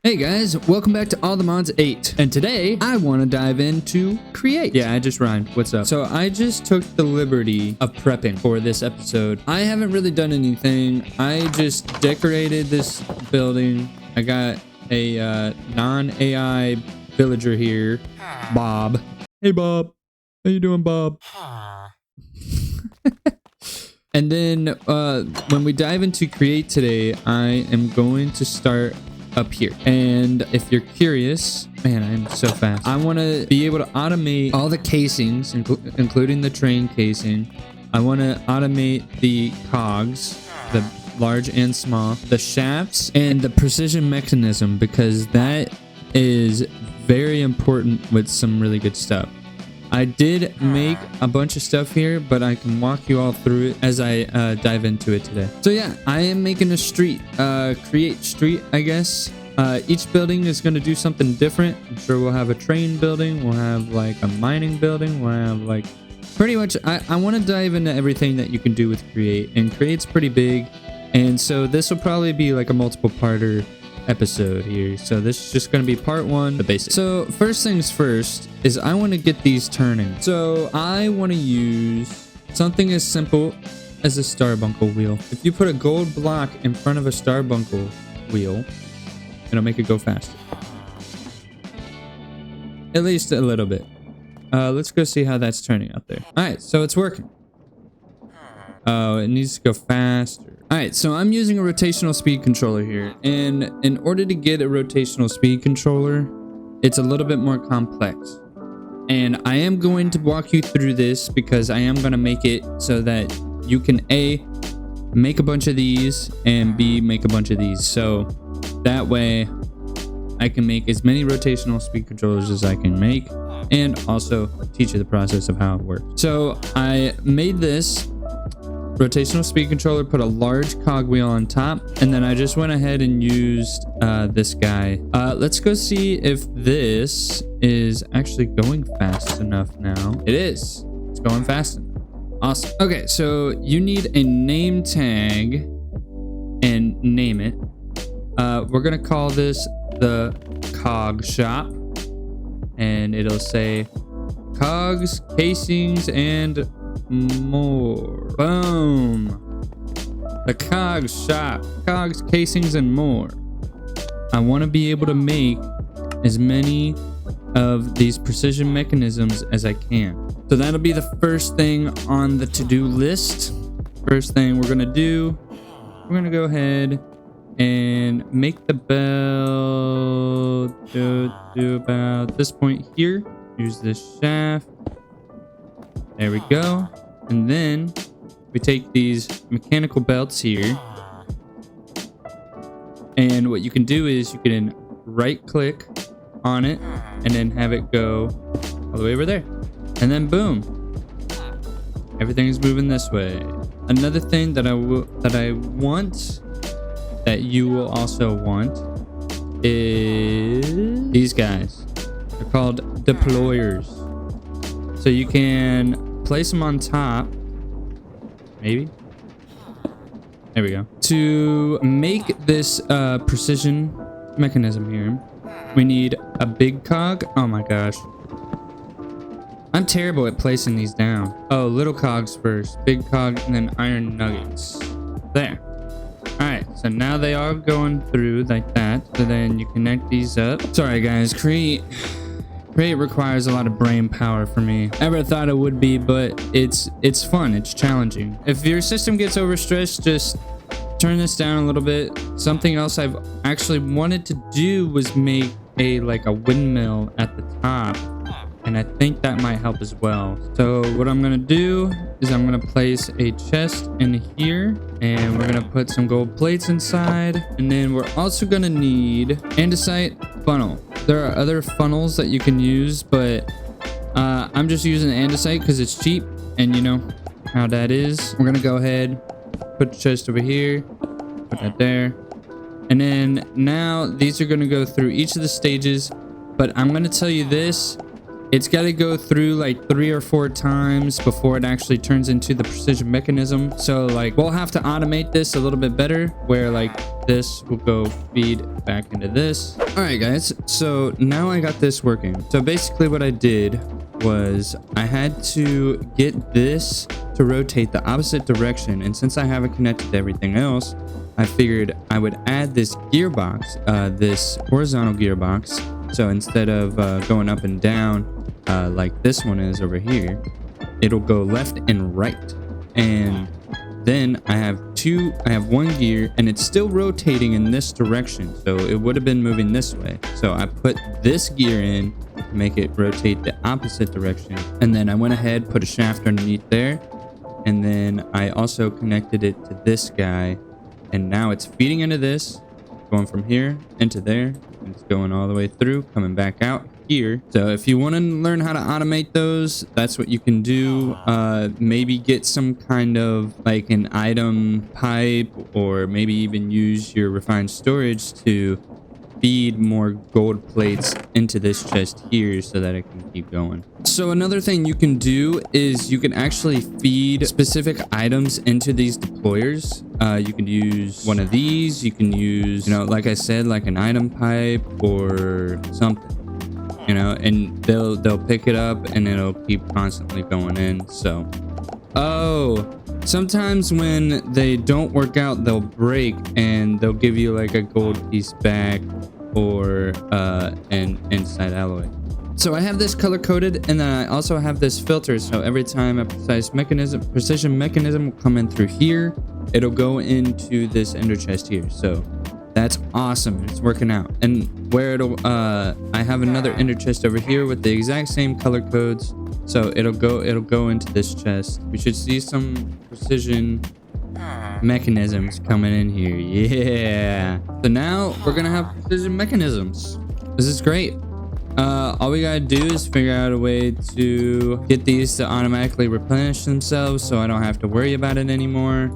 Hey guys, welcome back to All the Mods 8. And today, I want to dive into Create. Yeah, I just rhymed. What's up? So I just took the liberty of prepping for this episode. I haven't really done anything. I just decorated this building. I got a non-AI villager here, Bob. Hey Bob. How you doing, Bob? And then when we dive into Create today, I am going to start up here. And if you're curious, man, I'm so fast. I want to be able to automate all the casings, including the train casing. I want to automate the cogs, the large and small, the shafts, and the precision mechanism, because that is very important with some really good stuff. I did make a bunch of stuff here, but I can walk you all through it as I dive into it today. So yeah, I am making a street, Create street, I guess. Each building is going to do something different. I'm sure we'll have a train building. We'll have like a mining building. We'll have like pretty much, I want to dive into everything that you can do with Create. And Create's pretty big. And so this will probably be like a multiple parter episode here. So this is just going to be part one, the basics. So first things first is I want to get these turning. So I want to use something as simple as a starbuncle wheel. If you put a gold block in front of a starbuncle wheel, it'll make it go faster. At least a little bit. Let's go see how that's turning out there. All right, so it's working. Oh, it needs to go faster. All right, so I'm using a rotational speed controller here. And in order to get a rotational speed controller, it's a little bit more complex. And I am going to walk you through this because I am going to make it so that you can A, make a bunch of these, and B, make a bunch of these. So that way I can make as many rotational speed controllers as I can make, and also teach you the process of how it works. So I made this rotational speed controller, put a large cogwheel on top, and then I just went ahead and used this guy. Let's go see if this is actually going fast enough now. It is. It's going fast enough. Awesome. Okay, so you need a name tag and name it. We're gonna call this the cog shop, and it'll say cogs, casings, and more. Boom. The cogs shop, cogs, casings, and more. I want to be able to make as many of these precision mechanisms as I can. So that'll be the first thing on the to-do list. First thing we're gonna do, we're gonna go ahead and make the bell do about this point here. Use this shaft. There we go. And then we take these mechanical belts here. And what you can do is you can right click on it and then have it go all the way over there. And then boom. Everything's moving this way. Another thing that I want, that you will also want, is these guys. They're called deployers. So you can place them on top, maybe. There we go. To make this precision mechanism here, we need a big cog. Oh my gosh. I'm terrible at placing these down. Oh, little cogs first, big cog, and then iron nuggets. There. All right, so now they are going through like that. So then you connect these up. Sorry guys, Create requires a lot of brain power for me. Never thought it would be, but it's fun. It's challenging. If your system gets overstressed, just turn this down a little bit. Something else I've actually wanted to do was make a windmill at the top, and I think that might help as well. So what I'm gonna do is I'm gonna place a chest in here, and we're gonna put some gold plates inside, and then we're also gonna need andesite funnel. There are other funnels that you can use, but I'm just using andesite because it's cheap, and you know how that is. We're gonna go ahead, put the chest over here, put that there, and then now these are gonna go through each of the stages. But I'm gonna tell you this, it's got to go through like 3 or 4 times before it actually turns into the precision mechanism. So like we'll have to automate this a little bit better, where like this will go feed back into this. All right, guys. So now I got this working. So basically what I did was I had to get this to rotate the opposite direction. And since I have it connected to everything else, I figured I would add this gearbox, this horizontal gearbox. So instead of going up and down like this one is over here, it'll go left and right. And then I have one gear and it's still rotating in this direction. So it would have been moving this way. So I put this gear in to make it rotate the opposite direction. And then I went ahead, put a shaft underneath there. And then I also connected it to this guy. And now it's feeding into this, going from here into there. And it's going all the way through, coming back out here. So if you want to learn how to automate those, that's what you can do. Maybe get some kind of like an item pipe, or maybe even use your refined storage to feed more gold plates into this chest here so that it can keep going. So another thing you can do is you can actually feed specific items into these deployers. You can use one of these. You can use, you know, like I said, like an item pipe or something, you know, and they'll pick it up and it'll keep constantly going in. So, sometimes when they don't work out, they'll break and they'll give you like a gold piece back or an inside alloy. So I have this color coded, and then I also have this filter. So every time a precision mechanism will come in through here, it'll go into this ender chest here. So that's awesome. It's working out. And where it'll I have another ender chest over here with the exact same color codes. So it'll go into this chest. We should see some precision mechanisms coming in here. Yeah. So now we're gonna have precision mechanisms. This is great. All we gotta do is figure out a way to get these to automatically replenish themselves so I don't have to worry about it anymore.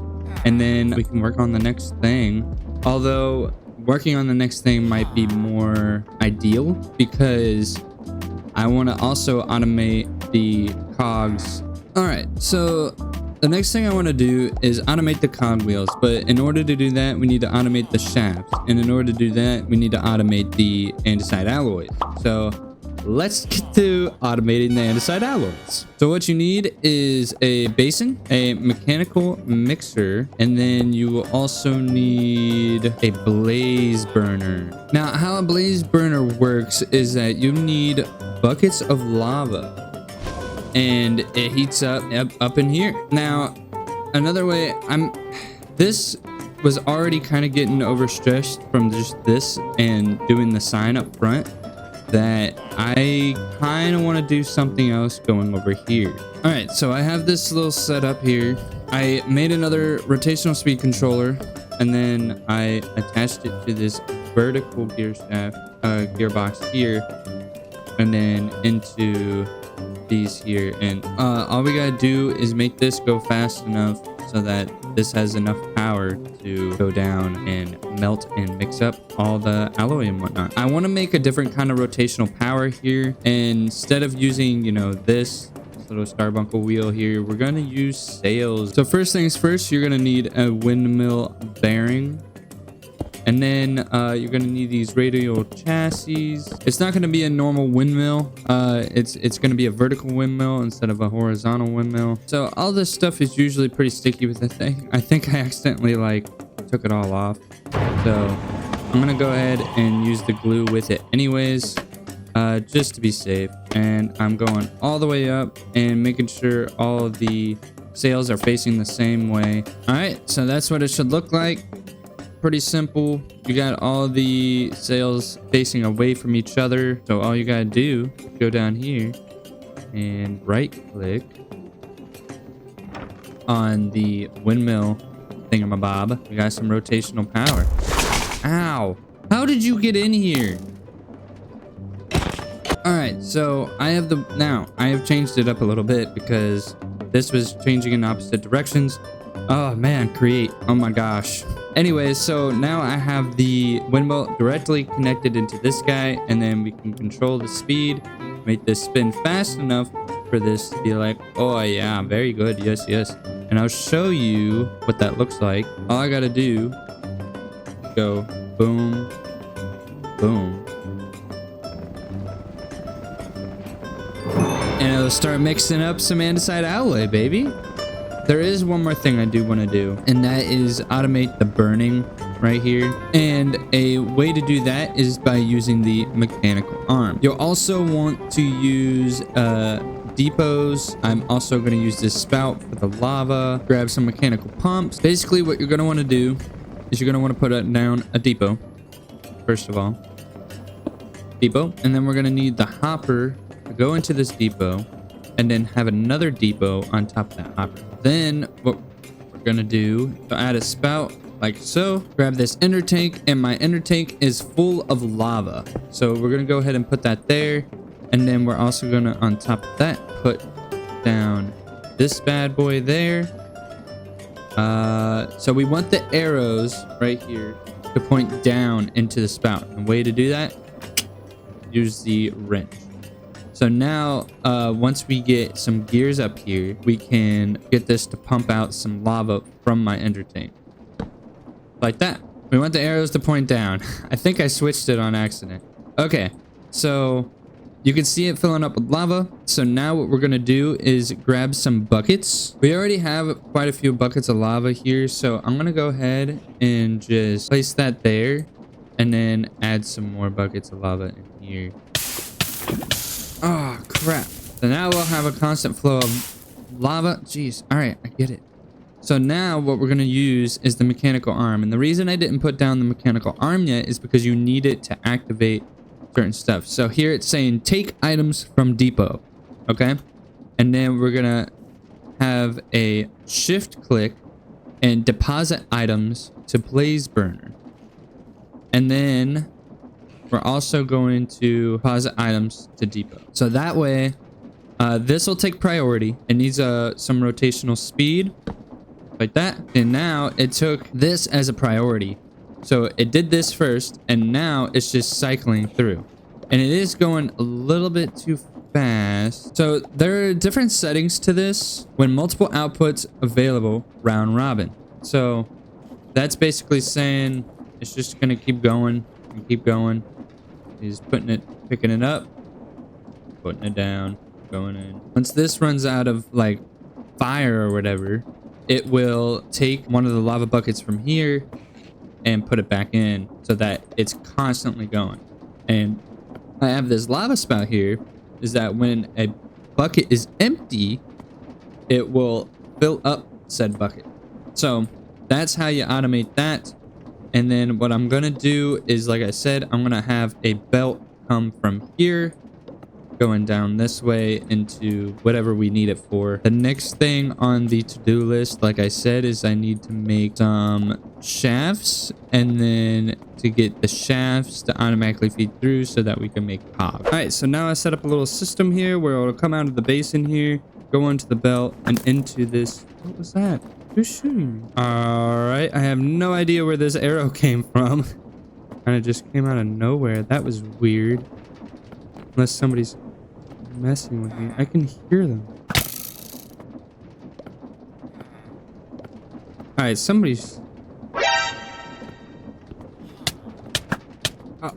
And then we can work on the next thing. Although working on the next thing might be more ideal because I want to also automate the cogs. All right, so the next thing I want to do is automate the cog wheels, but in order to do that, we need to automate the shafts. And in order to do that, we need to automate the andesite alloys. So let's get to automating the andesite alloys. So what you need is a basin, a mechanical mixer, and then you will also need a blaze burner. Now, how a blaze burner works is that you need buckets of lava and it heats up in here. Now, another way, this was already kind of getting overstressed from just this and doing the sign up front, that I kind of want to do something else going over here. All right, so I have this little setup here. I made another rotational speed controller, and then I attached it to this vertical gearbox here, and then into these here. And all we gotta do is make this go fast enough so that this has enough power to go down and melt and mix up all the alloy and whatnot. I want to make a different kind of rotational power here. And instead of using, you know, this little starbuckle wheel here, we're going to use sails. So first things first, you're going to need a windmill bearing. And then you're going to need these radial chassis. It's not going to be a normal windmill. It's going to be a vertical windmill instead of a horizontal windmill. So all this stuff is usually pretty sticky with the thing. I think I accidentally like took it all off. So I'm going to go ahead and use the glue with it anyways, just to be safe. And I'm going all the way up and making sure all of the sails are facing the same way. All right, so that's what it should look like. Pretty simple. You got all the sails facing away from each other. So all you gotta do is go down here and right click on the windmill thingamabob. We got some rotational power. Ow! How did you get in here? All right, so I have changed it up a little bit because this was changing in opposite directions. Oh man, create. Oh my gosh. Anyways, so now I have the windmill directly connected into this guy, and then we can control the speed, make this spin fast enough for this to be like, oh yeah, very good, yes, yes. And I'll show you what that looks like. All I gotta do, go boom, Boom. And it'll start mixing up some andesite alloy, baby. There is one more thing I do want to do, and that is automate the burning right here. And a way to do that is by using the mechanical arm. You'll also want to use depots. I'm also going to use this spout for the lava. Grab some mechanical pumps. Basically, what you're going to want to do is you're going to want to put down a depot. First of all, depot. And then we're going to need the hopper to go into this depot, and then have another depot on top of that hopper. Then what we're going to do, so add a spout like so. Grab this ender tank, and my ender tank is full of lava. So we're going to go ahead and put that there. And then we're also going to, on top of that, put down this bad boy there. So we want the arrows right here to point down into the spout. And the way to do that, use the wrench. So now, once we get some gears up here, we can get this to pump out some lava from my ender tank. Like that. We want the arrows to point down. I think I switched it on accident. Okay, so you can see it filling up with lava. So now what we're going to do is grab some buckets. We already have quite a few buckets of lava here. So I'm going to go ahead and just place that there. And then add some more buckets of lava in here. Oh, crap. So now we'll have a constant flow of lava. Jeez. All right, I get it. So now what we're going to use is the mechanical arm. And the reason I didn't put down the mechanical arm yet is because you need it to activate certain stuff. So here it's saying take items from depot. Okay. And then we're going to have a shift click and deposit items to blaze burner. And then we're also going to deposit items to depot. So that way, this will take priority. It needs some rotational speed like that. And now it took this as a priority. So it did this first, and now it's just cycling through. And it is going a little bit too fast. So there are different settings to this when multiple outputs available round robin. So that's basically saying it's just going to keep going and keep going. He's picking it up, putting it down, going in. Once this runs out of like fire or whatever, it will take one of the lava buckets from here and put it back in so that it's constantly going. And I have this lava spout here is that when a bucket is empty, it will fill up said bucket. So that's how you automate that. And then what I'm going to do is, like I said, I'm going to have a belt come from here, going down this way into whatever we need it for. The next thing on the to-do list, like I said, is I need to make some shafts, and then to get the shafts to automatically feed through so that we can make cogs. All right, so now I set up a little system here where it'll come out of the basin here, go into the belt and into this. What was that? Who's shooting? All right, I have no idea where this arrow came from. Kind of just came out of nowhere. That was weird. Unless somebody's messing with me. I can hear them. All right, somebody's... Oh.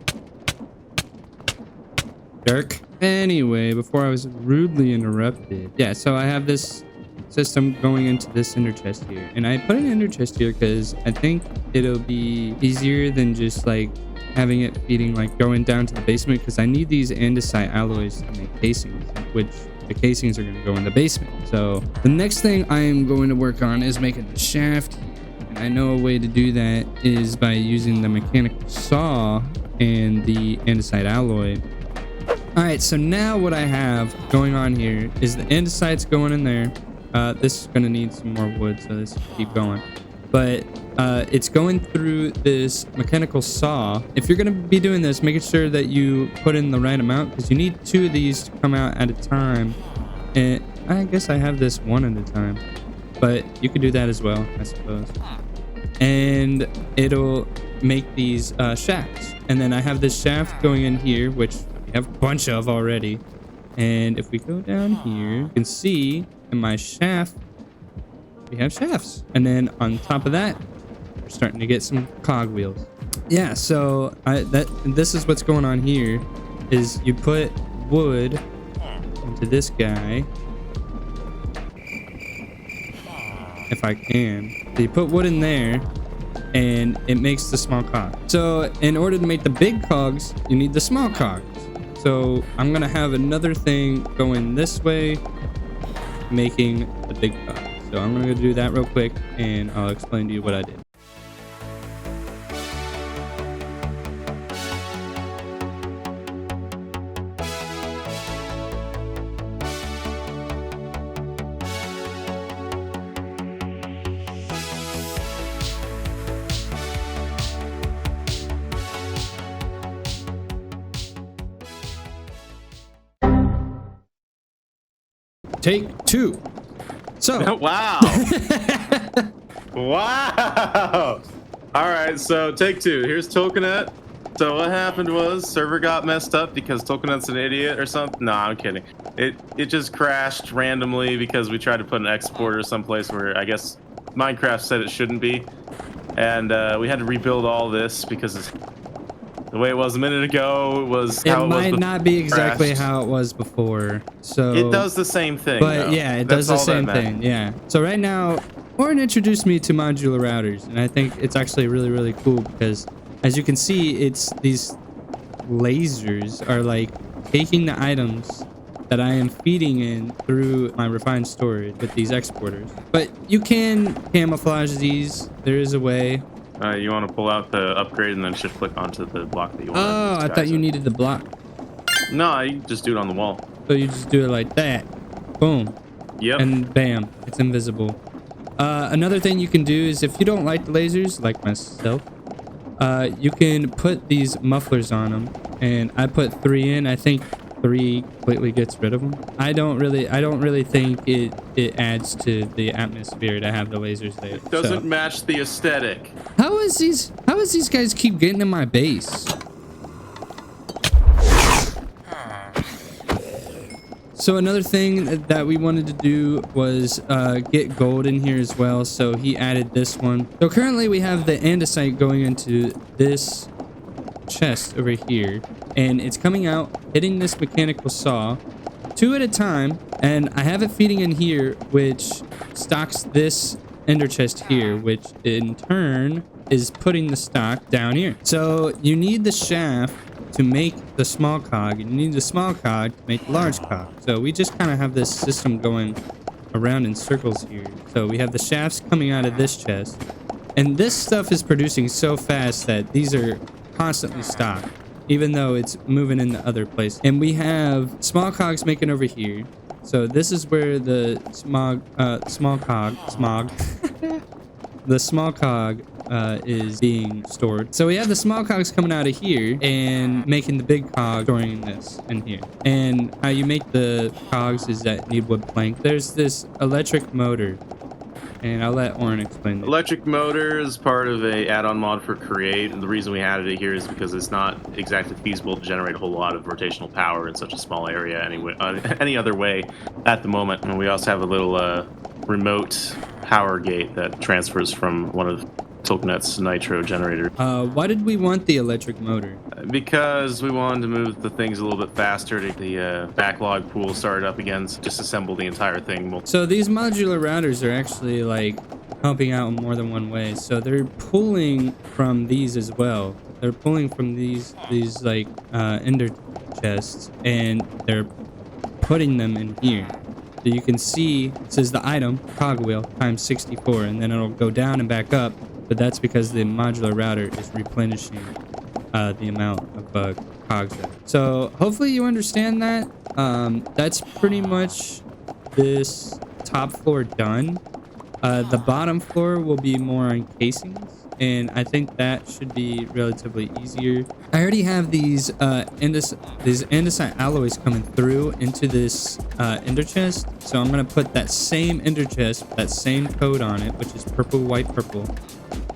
Jerk. Anyway, before I was rudely interrupted. Yeah, so I have this system going into this ender chest here, and I put an ender chest here because I think it'll be easier than just like having it feeding, like going down to the basement, because I need these andesite alloys to make casings, which the casings are going to go in the basement. So the next thing I am going to work on is making the shaft here. And I know a way to do that is by using the mechanical saw and the andesite alloy. All right, so now what I have going on here is the andesite's going in there. This is going to need some more wood, so this will keep going. But it's going through this mechanical saw. If you're going to be doing this, making sure that you put in the right amount, because you need 2 of these to come out at a time. And I guess I have this 1 at a time, but you could do that as well, I suppose. And it'll make these shafts. And then I have this shaft going in here, which we have a bunch of already. And if we go down here, you can see in my shaft, we have shafts. And then on top of that, we're starting to get some cog wheels. Yeah, so this is what's going on here is you put wood into this guy. If I can. So you put wood in there and it makes the small cog. So in order to make the big cogs, you need the small cogs. So I'm gonna have another thing going this way, making the big cog. So I'm gonna do that real quick and I'll explain to you what I did. Take two. So wow. Wow. All right, so take two. Here's Tokenut. So what happened was server got messed up because Tokenut's an idiot or something. No, I'm kidding. It just crashed randomly because we tried to put an exporter someplace where I guess Minecraft said it shouldn't be, and we had to rebuild all this because it's the way it was a minute ago. It might not be exactly how it was before. So it does the same thing. But yeah, it does the same thing. Yeah. So right now, Oren introduced me to modular routers, and I think it's actually really, really cool because, as you can see, it's these lasers are like taking the items that I am feeding in through my refined storage with these exporters. But you can camouflage these. There is a way. You want to pull out the upgrade and then shift click onto the block that you want. Oh, I thought you needed the block. No, you just do it on the wall. So you just do it like that. Boom. Yep. And bam, it's invisible. Another thing you can do is if you don't like the lasers, like myself, you can put these mufflers on them. And I put 3 in. I think 3 completely gets rid of them. I don't really think it adds to the atmosphere to have the lasers there. It doesn't match the aesthetic. How is these guys keep getting in my base? So another thing that we wanted to do was get gold in here as well. So he added this one. So currently we have the andesite going into this chest over here, and it's coming out, hitting this mechanical saw 2 at a time, and I have it feeding in here, which stocks this ender chest here, which in turn is putting the stock down here. So you need the shaft to make the small cog, and you need the small cog to make the large cog. So we just kind of have this system going around in circles here. So we have the shafts coming out of this chest, and this stuff is producing so fast that these are constantly stocked, even though it's moving in the other place. And we have small cogs making over here. So this is where the the small cog is being stored. So we have the small cogs coming out of here and making the big cog storing this in here. And how you make the cogs is that need wood plank. There's this electric motor, and I'll let Oren explain that. Electric motor is part of a add-on mod for Create, and the reason we added it here is because it's not exactly feasible to generate a whole lot of rotational power in such a small area any other way at the moment. And we also have a little remote power gate that transfers from one of Tokenut's nitro generator. Why did we want the electric motor? Because we wanted to move the things a little bit faster to the backlog pool started up again, so disassemble the entire thing. So these modular routers are actually like helping out in more than one way. So they're pulling from these as well. They're pulling from these like ender chests, and they're putting them in here. So you can see it says the item cogwheel times 64, and then it'll go down and back up. But that's because the modular router is replenishing the amount of cogs there. So hopefully you understand that. That's pretty much this top floor done. The bottom floor will be more on casings, and I think that should be relatively easier. I already have these andesite alloys coming through into this ender chest. So I'm going to put that same ender chest, that same code on it, which is purple, white, purple.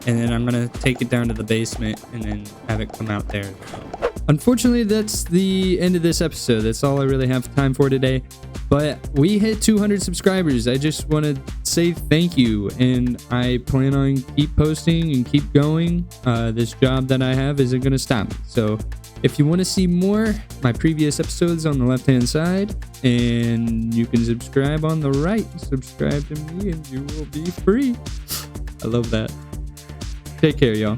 And then I'm going to take it down to the basement and then have it come out there as well. Unfortunately, that's the end of this episode. That's all I really have time for today. But we hit 200 subscribers. I just want to say thank you, and I plan on keep posting and keep going. This job that I have isn't going to stop me. So if you want to see more, my previous episodes on the left hand side, and you can subscribe on the right. Subscribe to me and you will be free. I love that. Take care, y'all.